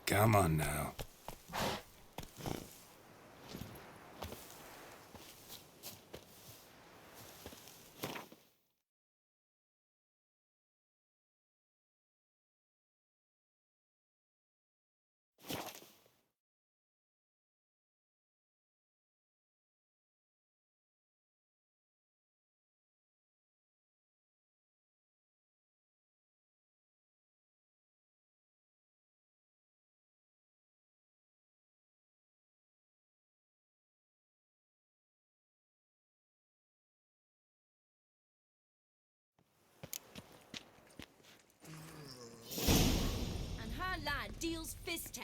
Come on now. And her lad deals fizz-tech.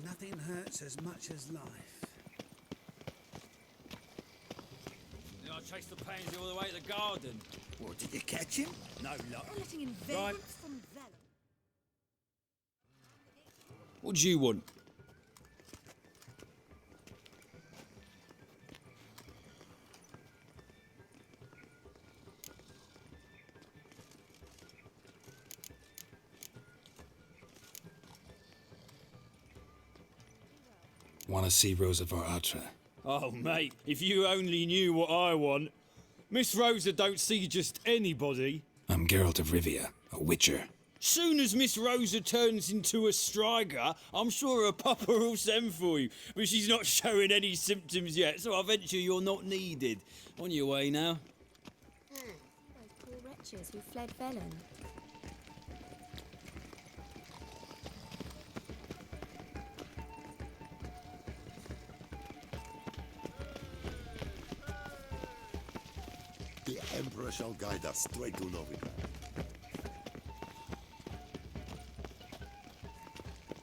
Nothing hurts as much as life. I chased the pansy all the way to the garden. What, did you catch him? No luck. Letting in Right. from vellum. What do you want? Want to see Rosa Atra? Oh, mate, if you only knew what I want. Miss Rosa don't see just anybody. I'm Geralt of Rivia, a witcher. Soon as Miss Rosa turns into a striker, I'm sure her papa will send for you. But she's not showing any symptoms yet, so I venture you're not needed. On your way now. Those poor wretches who fled Velen. The Emperor shall guide us straight to Novigrad.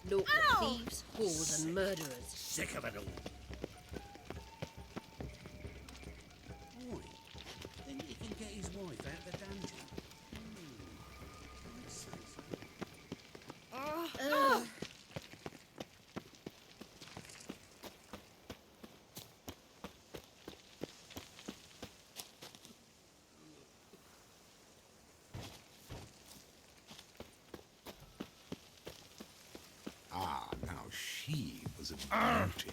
Look at thieves, whores and murderers. Sick of it all. Boy, then he can get his wife out of the dungeon. Ah, now she was a beauty.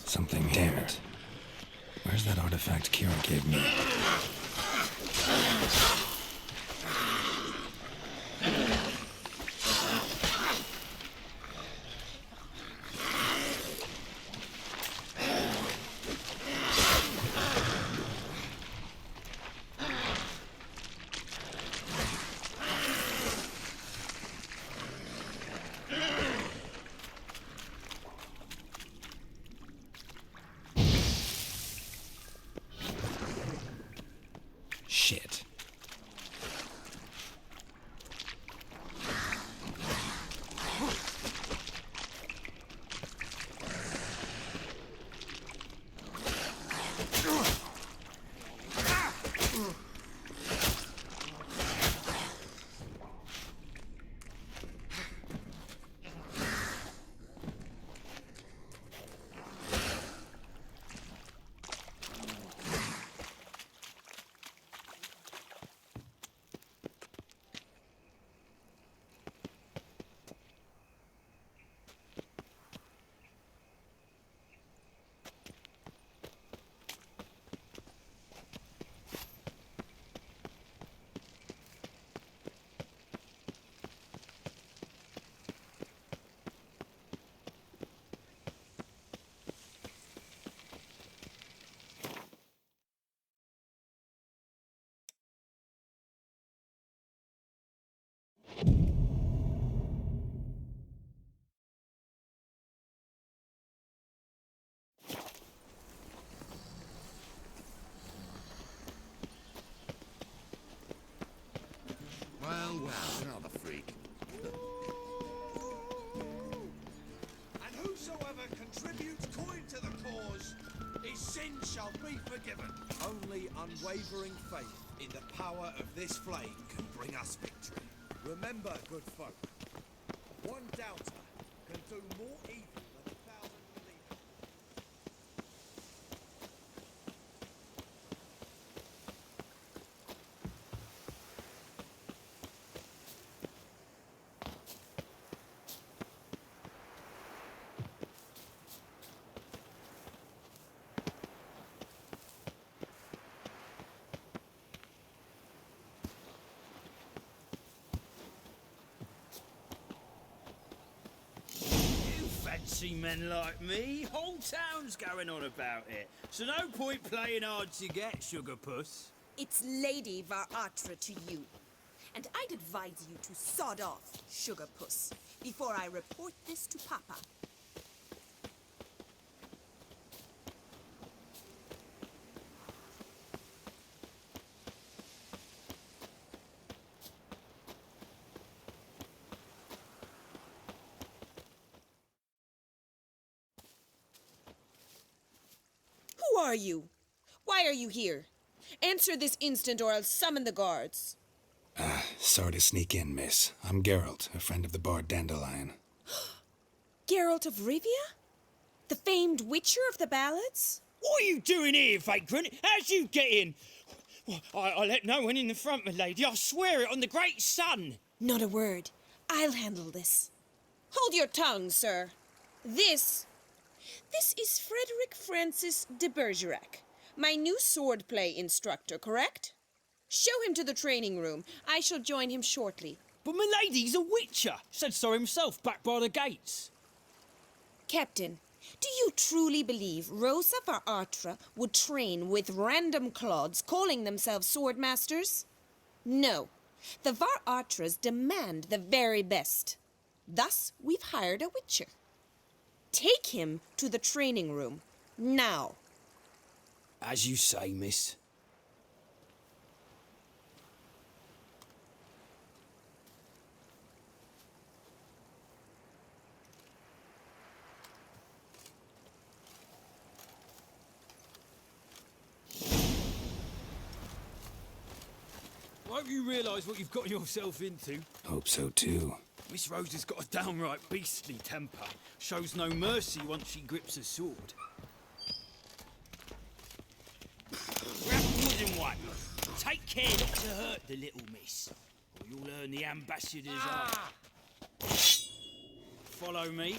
Something, damn it. Where's that artifact Kira gave me? Shit. out another freak. And whosoever contributes coin to the cause, his sins shall be forgiven. Only unwavering faith in the power of this flame can bring us victory. Remember, good folk, one doubter can do more evil than 1,000 believers. Fancy men like me, whole town's going on about it. So no point playing hard to get, sugar puss. It's Lady Varatra to you. And I'd advise you to sod off, sugar puss, before I report this to Papa. Who are you? Why are you here? Answer this instant or I'll summon the guards. Sorry to sneak in, miss. I'm Geralt, a friend of the bard Dandelion. Geralt of Rivia? The famed witcher of the ballads? What are you doing here, vagrant? How'd you get in? Well, I let no one in the front, my lady. I swear it on the great sun. Not a word. I'll handle this. Hold your tongue, sir. This is Frederick Francis de Bergerac, my new swordplay instructor, correct? Show him to the training room. I shall join him shortly. But my lady's a witcher. Said so himself back by the gates. Captain, do you truly believe Rosa Varatra would train with random clods calling themselves swordmasters? No. The Varatras demand the very best. Thus, we've hired a witcher. Take him to the training room, now. As you say, miss. Won't you realise what you've got yourself into? Hope so, too. Miss Rose has got a downright beastly temper. Shows no mercy once she grips a sword. Grab a wooden one. Take care not to hurt the little miss, or you'll earn the ambassador's eye. Follow me.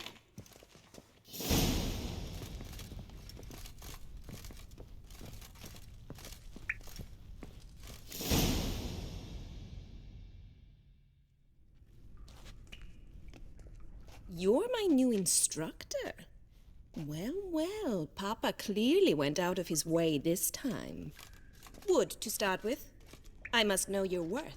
You're my new instructor. Well, well, Papa clearly went out of his way this time. Wood, to start with. I must know your worth.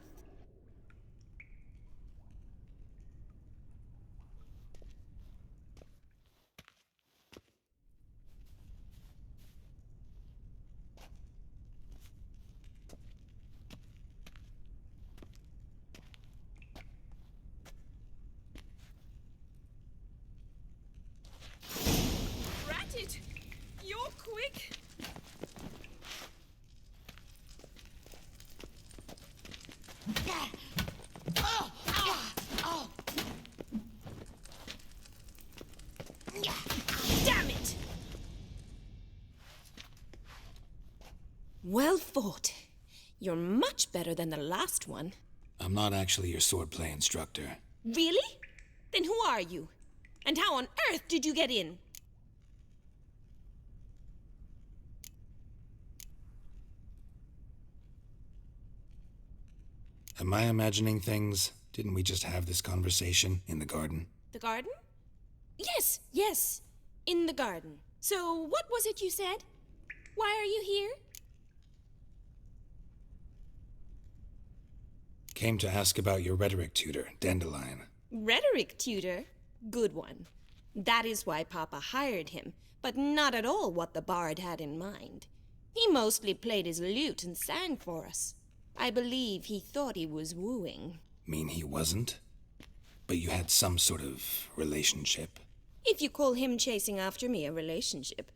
Ratted! You're quick! Damn it! Well fought. You're much better than the last one. I'm not actually your swordplay instructor. Really? Then who are you? And how on earth did you get in? Am I imagining things? Didn't we just have this conversation in the garden? The garden? Yes, yes. In the garden. So, what was it you said? Why are you here? Came to ask about your rhetoric tutor, Dandelion. Rhetoric tutor? Good one. That is why Papa hired him, but not at all what the bard had in mind. He mostly played his lute and sang for us. I believe he thought he was wooing. Mean he wasn't? But you had some sort of relationship? If you call him chasing after me a relationship.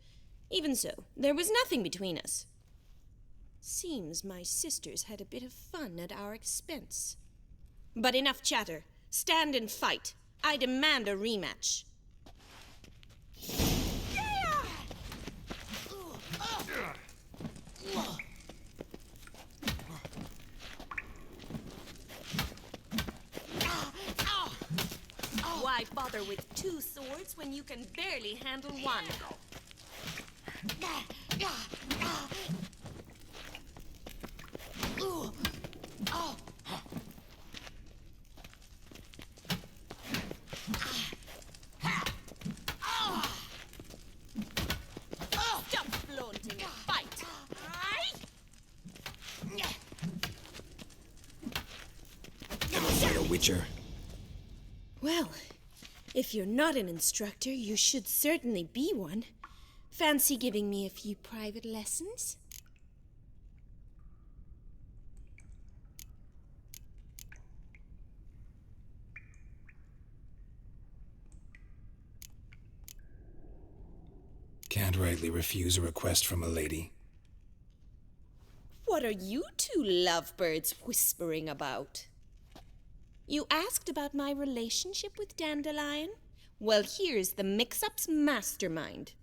Even so, there was nothing between us. Seems my sisters had a bit of fun at our expense. But enough chatter. Stand and fight. I demand a rematch. Why bother with two swords when you can barely handle one? Stop flaunting and fight! Ever fight a witcher? Well, if you're not an instructor, you should certainly be one. Fancy giving me a few private lessons? Can't rightly refuse a request from a lady. What are you two lovebirds whispering about? You asked about my relationship with Dandelion? Well, here's the mix-up's mastermind.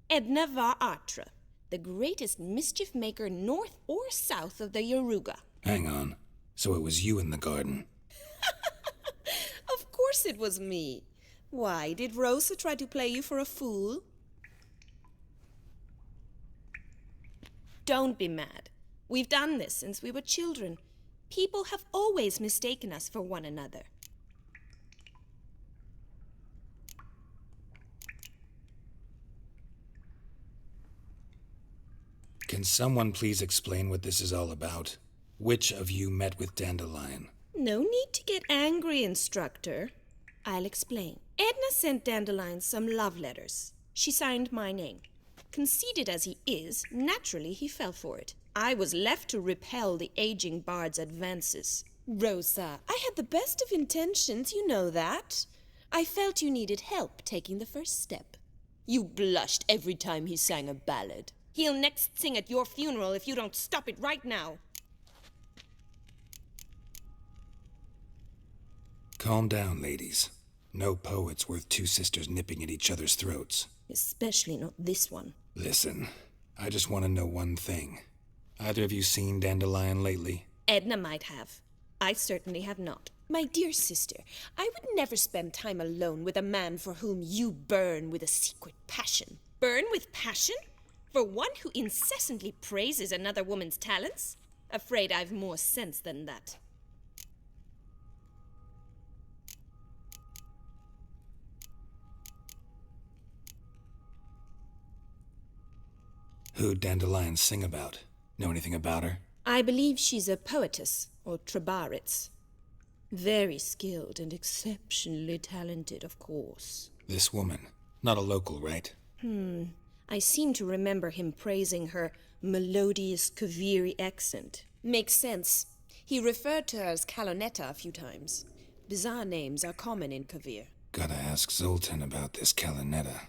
Edna var Atra, the greatest mischief maker north or south of the Yaruga. Hang on. So it was you in the garden? Of course it was me. Why, did Rosa try to play you for a fool? Don't be mad. We've done this since we were children. People have always mistaken us for one another. Can someone please explain what this is all about? Which of you met with Dandelion? No need to get angry, instructor. I'll explain. Edna sent Dandelion some love letters. She signed my name. Conceited as he is, naturally he fell for it. I was left to repel the aging bard's advances. Rosa, I had the best of intentions, you know that. I felt you needed help taking the first step. You blushed every time he sang a ballad. He'll next sing at your funeral if you don't stop it right now. Calm down, ladies. No poet's worth two sisters nipping at each other's throats. Especially not this one. Listen, I just want to know one thing. Either of you seen Dandelion lately? Edna might have. I certainly have not. My dear sister, I would never spend time alone with a man for whom you burn with a secret passion. Burn with passion? For one who incessantly praises another woman's talents? Afraid I've more sense than that. Who'd Dandelion sing about? Know anything about her? I believe she's a poetess, or trabaritz. Very skilled and exceptionally talented, of course. This woman. Not a local, right? I seem to remember him praising her melodious Kaviri accent. Makes sense. He referred to her as Kalonetta a few times. Bizarre names are common in Kavir. Gotta ask Zoltan about this Kalonetta.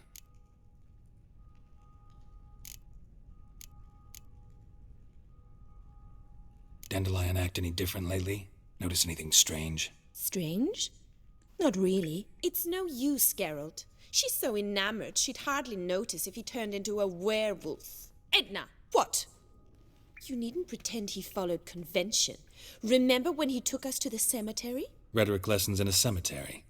Dandelion act any different lately? Notice anything strange? Strange? Not really. It's no use, Geralt. She's so enamored she'd hardly notice if he turned into a werewolf. Edna! What? You needn't pretend he followed convention. Remember when he took us to the cemetery? Rhetoric lessons in a cemetery.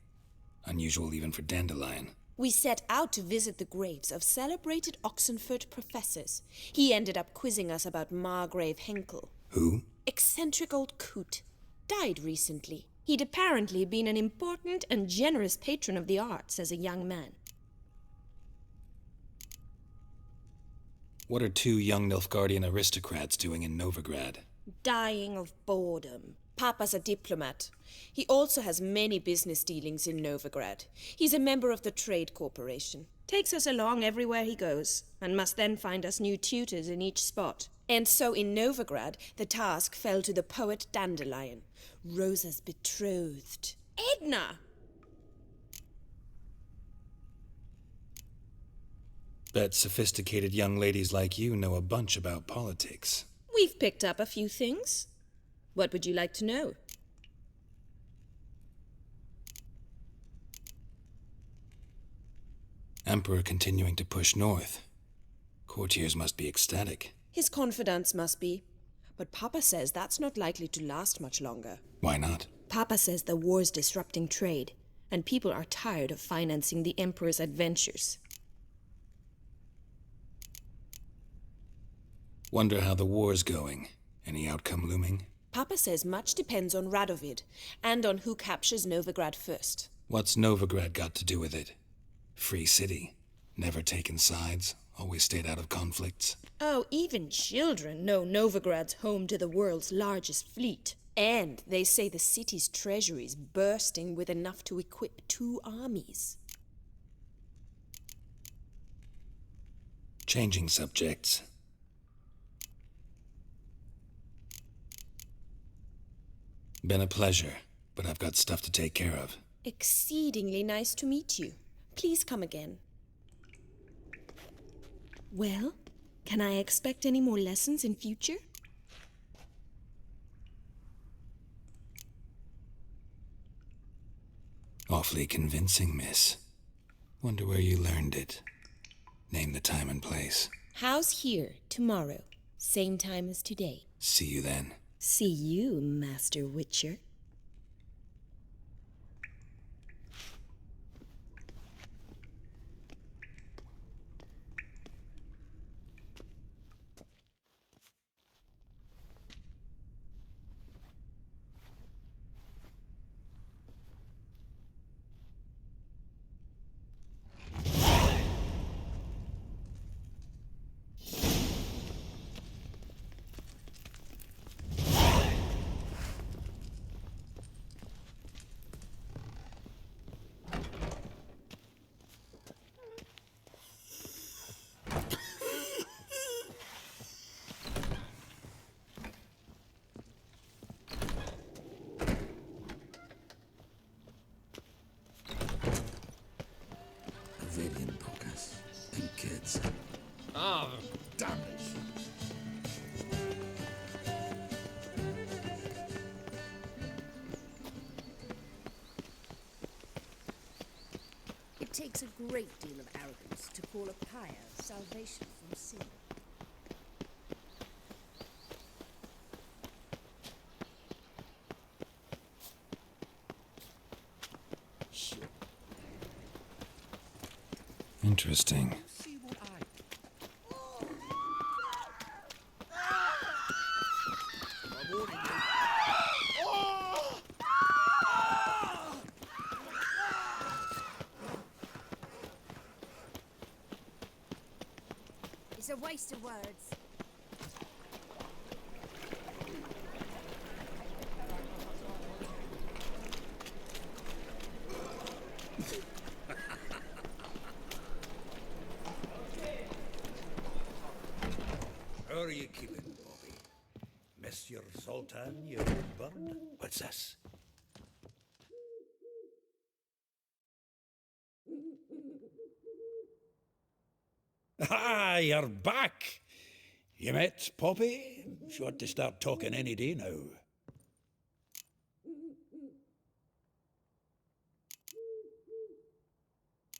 Unusual even for Dandelion. We set out to visit the graves of celebrated Oxenford professors. He ended up quizzing us about Margrave Henkel. Who? Eccentric old coot. Died recently. He'd apparently been an important and generous patron of the arts as a young man. What are two young Nilfgaardian aristocrats doing in Novigrad? Dying of boredom. Papa's a diplomat. He also has many business dealings in Novigrad. He's a member of the Trade Corporation. Takes us along everywhere he goes, and must then find us new tutors in each spot. And so in Novigrad, the task fell to the poet Dandelion, Rosa's betrothed. Edna! Bet sophisticated young ladies like you know a bunch about politics. We've picked up a few things. What would you like to know? Emperor continuing to push north. Courtiers must be ecstatic. His confidants must be. But Papa says that's not likely to last much longer. Why not? Papa says the war's disrupting trade, and people are tired of financing the Emperor's adventures. Wonder how the war's going. Any outcome looming? Papa says much depends on Radovid, and on who captures Novigrad first. What's Novigrad got to do with it? Free city. Never taken sides. Always stayed out of conflicts. Oh, even children know Novigrad's home to the world's largest fleet. And they say the city's treasury's bursting with enough to equip 2 armies. Changing subjects. Been a pleasure, but I've got stuff to take care of. Exceedingly nice to meet you. Please come again. Well, can I expect any more lessons in future? Awfully convincing, miss. Wonder where you learned it. Name the time and place. How's here tomorrow? Same time as today. See you then. See you, Master Witcher. Valiant Pockets and kids. Ah, Damn it. It takes a great deal of arrogance to call a pyre salvation from sin. Interesting. see what I... I'm warning you. It's a waste of words. How are you keeping, Bobby? Miss your Sultan, your bird? What's this? Ah, you're back. You met Poppy? She ought to start talking any day now.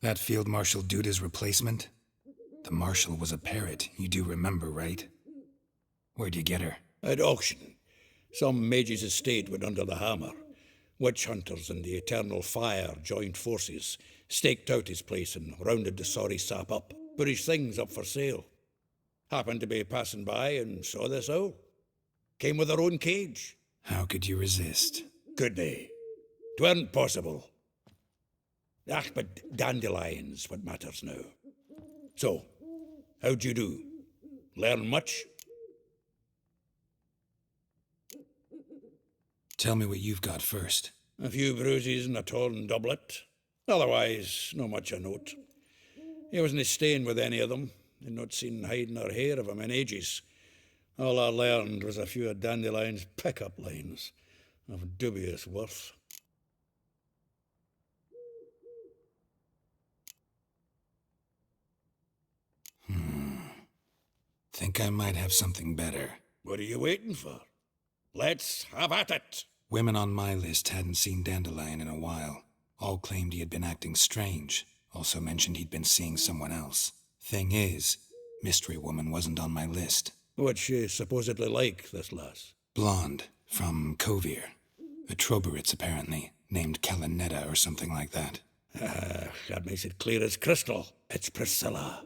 That Field Marshal Duda's replacement? The Marshal was a parrot, you do remember, right? Where'd you get her? At auction. Some mage's estate went under the hammer. Witch hunters and the Eternal Fire joined forces, staked out his place and rounded the sorry sap up. Put his things up for sale. Happened to be passing by and saw this owl. Came with her own cage. How could you resist? Could they? 'Tweren't possible. Ah, but dandelions what matters now. So, how'd you do? Learn much? Tell me what you've got first. A few bruises and a torn doublet. Otherwise, no much a note. He wasn't staying with any of them. He'd not seen hide nor hair of him in ages. All I learned was a few of Dandelion's pick-up lines of dubious worth. Think I might have something better. What are you waiting for? Let's have at it! Women on my list hadn't seen Dandelion in a while. All claimed he had been acting strange. Also mentioned he'd been seeing someone else. Thing is, Mystery Woman wasn't on my list. What's she supposedly like, this lass? Blonde, from Kovir. A Troberitz, apparently, named Kellanetta or something like that. That makes it clear as crystal. It's Priscilla.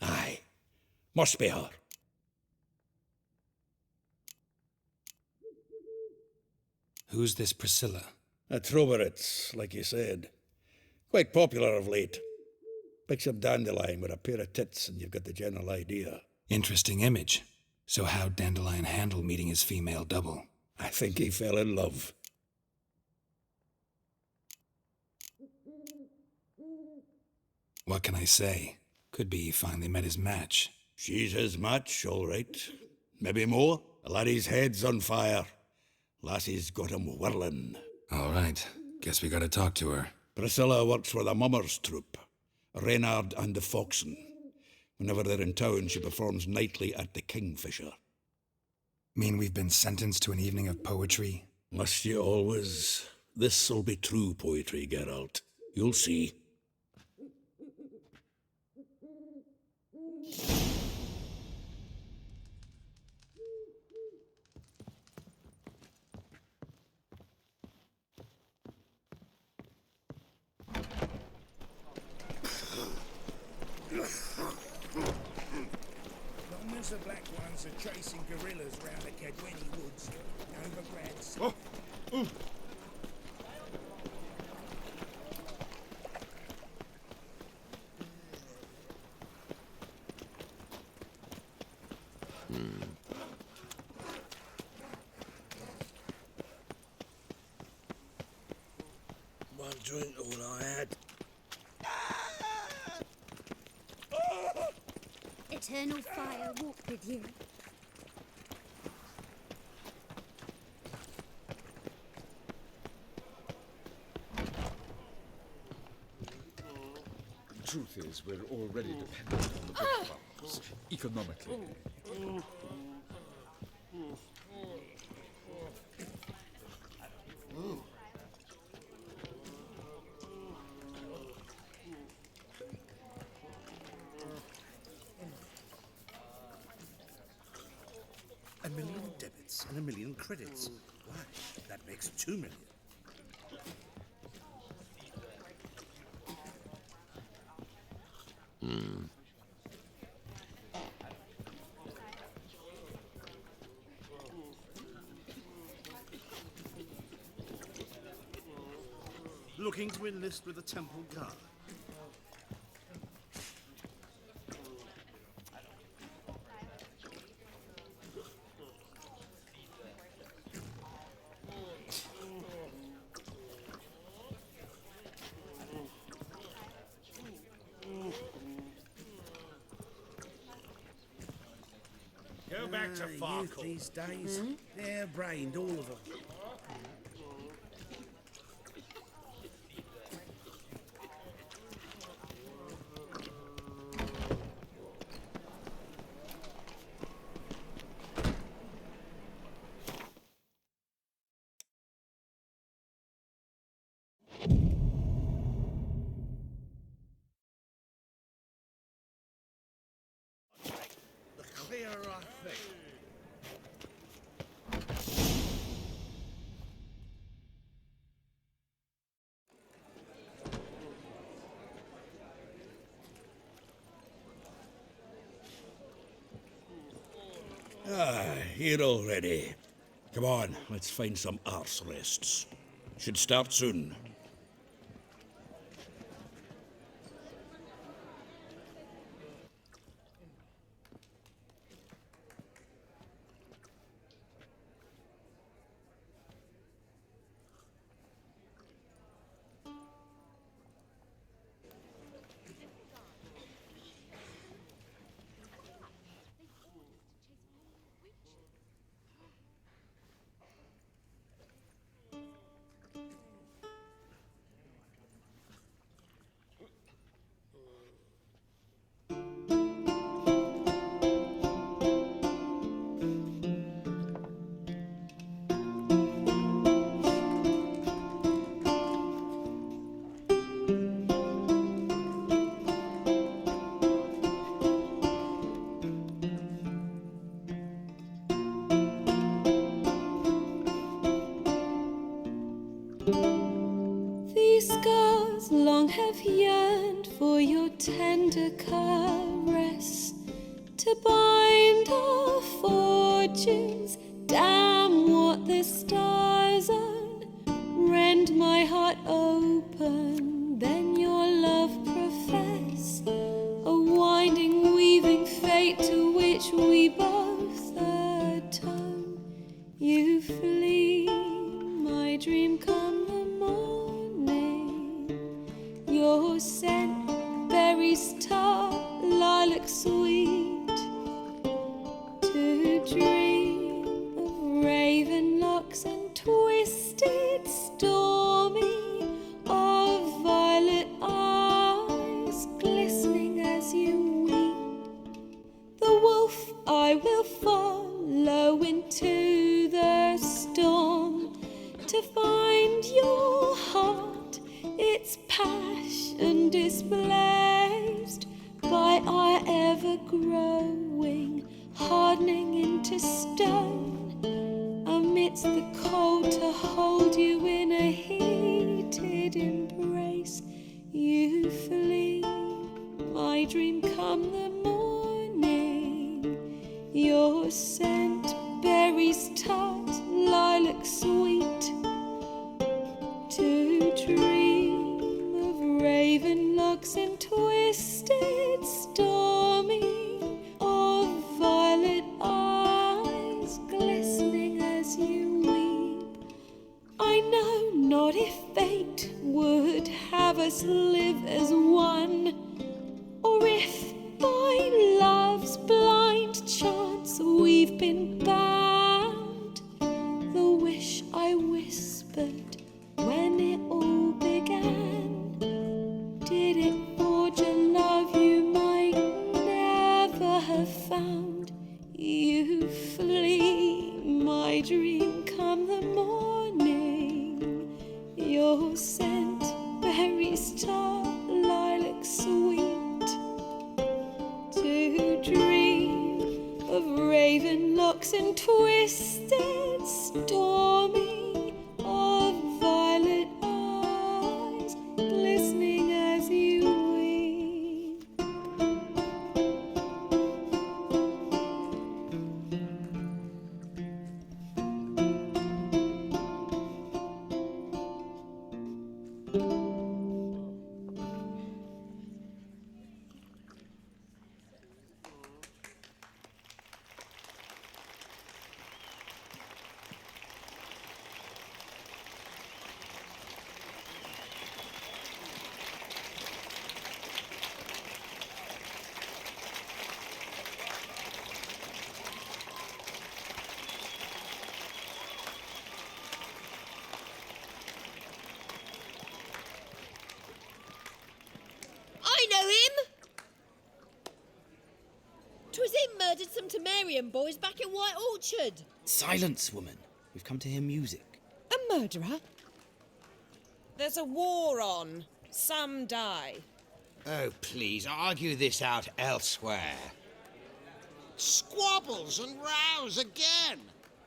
Aye. Must be her. Who's this Priscilla? A Troberitz, like you said. Quite popular of late. Picture Dandelion with a pair of tits and you've got the general idea. Interesting image. So how'd Dandelion handle meeting his female double? I think he fell in love. What can I say? Could be he finally met his match. She's his match, all right. Maybe more. The laddie's head's on fire. Lassie's got him whirling. All right. Guess we gotta talk to her. Priscilla works for the Mummers troupe. Reynard and the Foxen. Whenever they're in town, she performs nightly at the Kingfisher. Mean we've been sentenced to an evening of poetry? Must you always? This'll be true poetry, Geralt. You'll see. The black ones are chasing gorillas round the Kedweni woods. Over grads. One drink, all I had. Eternal fire walk with you. The truth is, we're already dependent on the book farms, economically. A million debits and a million credits. Why, that makes 2 million. Looking to enlist with the Temple Guard. Go back to Farkle. These days, hair-brained, all of them. The clearer I think. Here already. Come on, let's find some arse rests. Should start soon. These scars long have yearned for your tender caress, to bind our fortunes. Damn what the stars own. Rend my heart open, then your love profess. A winding, weaving fate to which we both atone. You flee, my dream come the morning. Your scent, berries tart, lilac sweet. To dream of raven locks and twisted, stormy, of violet eyes glistening as you weep. The wolf I will follow into the storm, to find your heart, its passion displaced by our ever-growing, hardening into stone. Amidst the cold, to hold you in a heated embrace. You flee, my dream come the morning. Your scent, berries tart, lilac sweet. To dream of raven locks and twisted, stormy, of violet eyes glistening as you weep. I know not if fate would have us live as one, or if by love's blind chance we've been bound. The wish I whispered when it all began, did it forge a love you might never have found? You flee, my dream come the morning. Your scent, berries tart, lilac sweet. To dream of raven locks and twisted, stormy, of violet eyes glistening as you weep. I know him! 'Twas him murdered some Temerian boys back in White Orchard. Silence, woman. We've come to hear music. A murderer? There's a war on. Some die. Oh, please, argue this out elsewhere. Squabbles and rows again.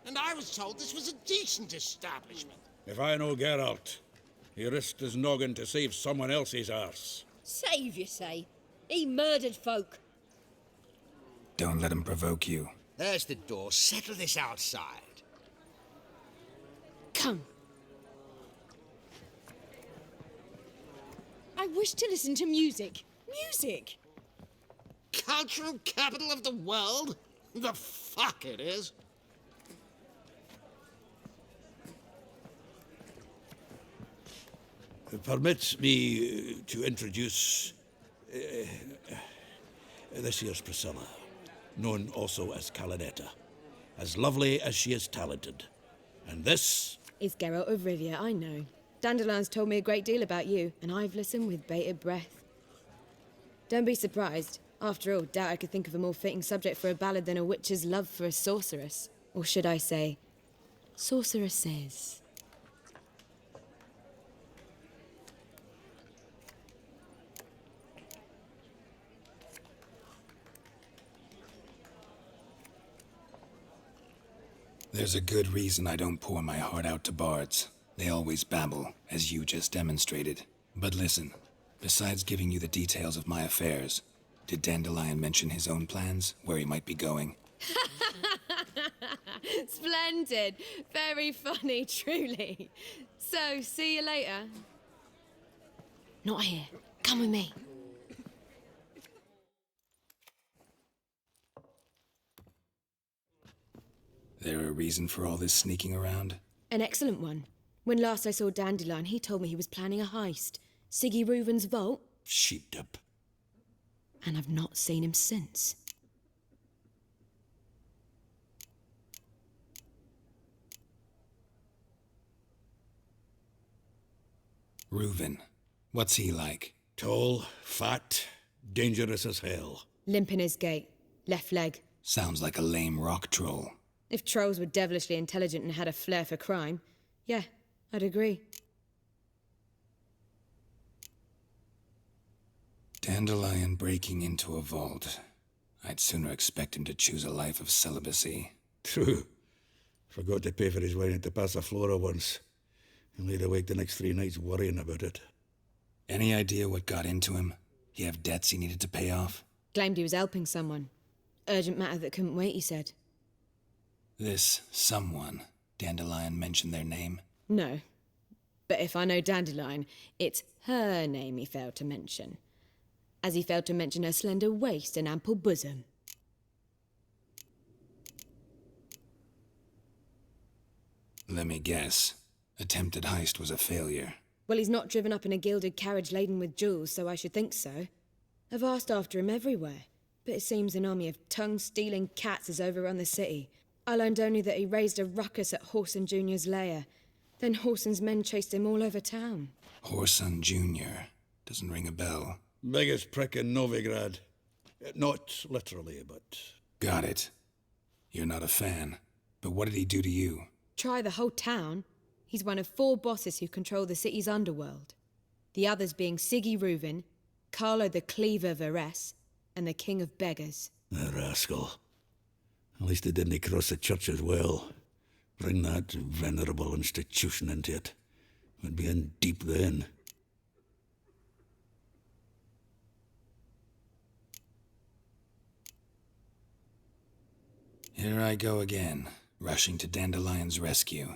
And I was told this was a decent establishment. If I know Geralt, he risked his noggin to save someone else's arse. Save, you say? He murdered folk. Don't let him provoke you. There's the door. Settle this outside. Come. I wish to listen to music. Music! Cultural capital of the world? The fuck it is. Permit me to introduce this here's Priscilla, known also as Calinetta, as lovely as she is talented. And this is Geralt of Rivia, I know. Dandelion's told me a great deal about you, and I've listened with bated breath. Don't be surprised. After all, doubt I could think of a more fitting subject for a ballad than a witch's love for a sorceress. Or should I say, sorceresses. There's a good reason I don't pour my heart out to bards. They always babble, as you just demonstrated. But listen, besides giving you the details of my affairs, did Dandelion mention his own plans, where he might be going? Splendid. Very funny, truly. So, see you later. Not here. Come with me. There a reason for all this sneaking around? An excellent one. When last I saw Dandelion, he told me he was planning a heist. Siggy Reuven's vault. Sheepdip. And I've not seen him since. Reuven. What's he like? Tall, fat, dangerous as hell. Limp in his gait. Left leg. Sounds like a lame rock troll. If trolls were devilishly intelligent and had a flair for crime, yeah, I'd agree. Dandelion breaking into a vault. I'd sooner expect him to choose a life of celibacy. True. Forgot to pay for his wine at the Passaflora once. And laid awake the next 3 nights worrying about it. Any idea what got into him? He have debts he needed to pay off? Claimed he was helping someone. Urgent matter that couldn't wait, he said. This someone, Dandelion mentioned their name? No. But if I know Dandelion, it's her name he failed to mention. As he failed to mention her slender waist and ample bosom. Let me guess. Attempted heist was a failure. Well, he's not driven up in a gilded carriage laden with jewels, so I should think so. I've asked after him everywhere, but it seems an army of tongue-stealing cats has overrun the city. I learned only that he raised a ruckus at Whoreson Jr.'s lair. Then Whoreson's men chased him all over town. Whoreson Jr. Doesn't ring a bell. Biggest prick in Novigrad. Not literally, but... Got it. You're not a fan. But what did he do to you? Try the whole town. He's one of 4 bosses who control the city's underworld. The others being Siggy Reuven, Carlo the Cleaver Varese, and the King of Beggars. The rascal. At least he didn't cross the church as well. Bring that venerable institution into it. We'd be in deep then. Here I go again, rushing to Dandelion's rescue.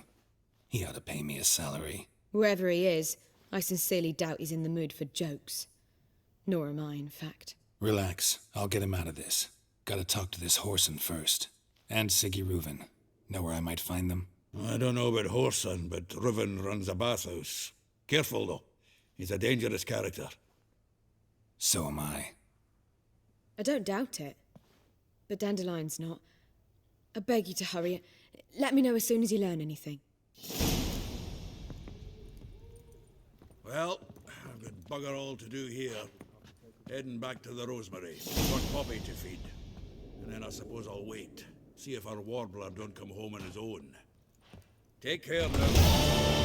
He ought to pay me a salary. Wherever he is, I sincerely doubt he's in the mood for jokes. Nor am I, in fact. Relax, I'll get him out of this. Gotta talk to this Whoreson first. And Siggy Reuven. Know where I might find them? I don't know about Whoreson, but Reuven runs a bathhouse. Careful, though. He's a dangerous character. So am I. I don't doubt it. But Dandelion's not. I beg you to hurry. Let me know as soon as you learn anything. Well, I've got bugger all to do here. Heading back to the Rosemary. Got Poppy to feed. And then I suppose I'll wait. See if our warbler don't come home on his own. Take care now.